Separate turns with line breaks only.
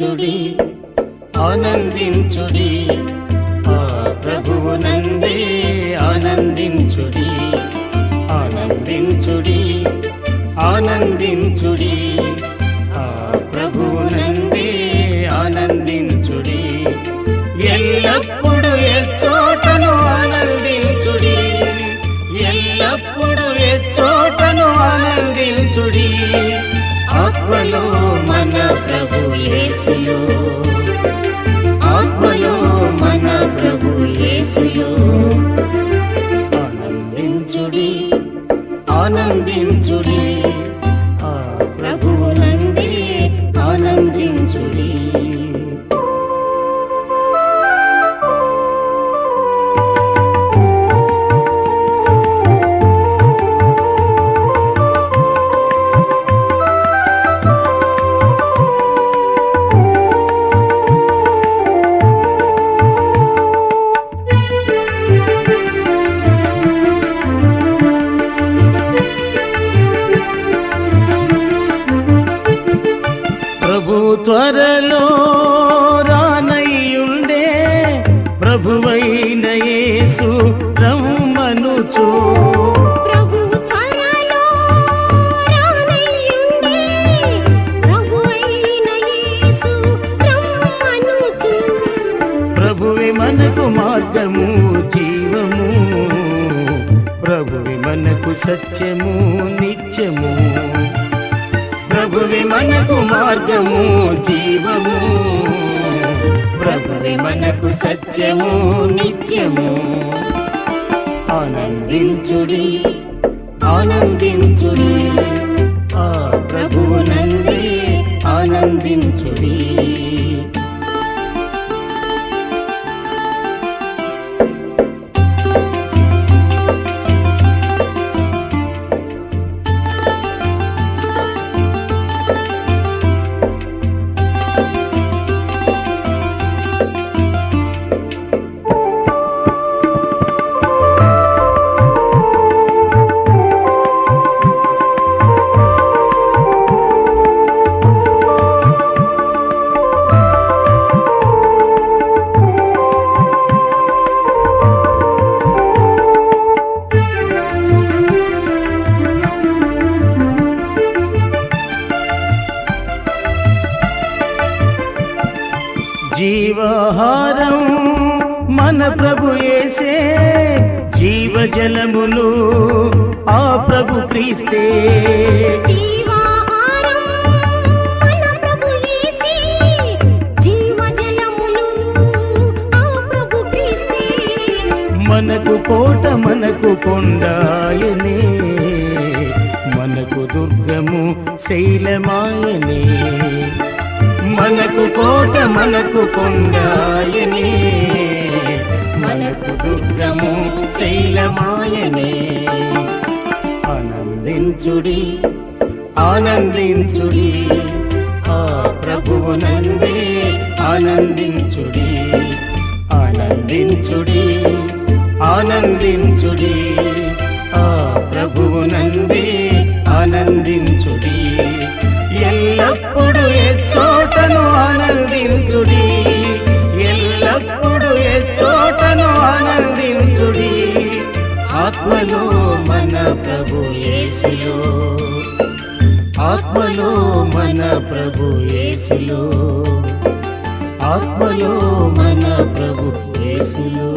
ఆనందించుడి ఆనందించుడి ఆ ప్రభువునందే ఆనందించుడి ఆనందించుడి ఆనందించుడి ఆ ప్రభువునందే ఆనందించుడి ఎల్లప్పుడు ఎచ్చోటను ఆనందించుడి ఎల్లప్పుడు ఎచ్చోటను ఆనందించుడి ఆత్మలో మన ప్రభు యేసులో ఆత్మలో మన ప్రభు యేసులో ఆనందించుడి ఆనందించుడి ఆ ప్రభువునందే ఆనందించుడి త్వరలో రానయ్యుండే ప్రభువైన యేసు రమ్మనుచు
ప్రభువు త్వరలో రానయ్యుండే ప్రభువైన యేసు రమ్మనుచు
ప్రభువే మనకు మార్గము జీవము ప్రభువే మనకు సత్యము నిత్యము ప్రభువే మనకు మార్గము జీవము ప్రభువే మనకు సత్యము నిత్యము ఆనందించుడి ఆనందించుడి ఆ ప్రభువునందే ఆనందించుడి జీవాహారం మన ప్రభు యేసే జీవజలములు ఆ ప్రభు క్రీస్తే
జీవాహారం మన ప్రభు యేసే జీవజలములు ఆ ప్రభు క్రీస్తే
మనకు కోట మనకు కొండాయనే మనకు దుర్గము శైలమాయనే మనకు కోట మనకు కొండాయనే మనకు దుర్గము శైలమాయనే ఆనందించుడి ఆనందించుడి ఆ ప్రభువునందే ఆనందించుడి ఆనందించుడి ఆనందించుడి ఆ ప్రభువునందే ఆనందించుడి ఎల్లప్పుడు ఎచ్చోటను ఆనందించుడి ఎల్లప్పుడు ఎచ్చోటను ఆనందించుడి ఆత్మలో మన ప్రభు యేసులో ఆత్మలో మన ప్రభు యేసులో ఆత్మలో మన ప్రభు యేసులో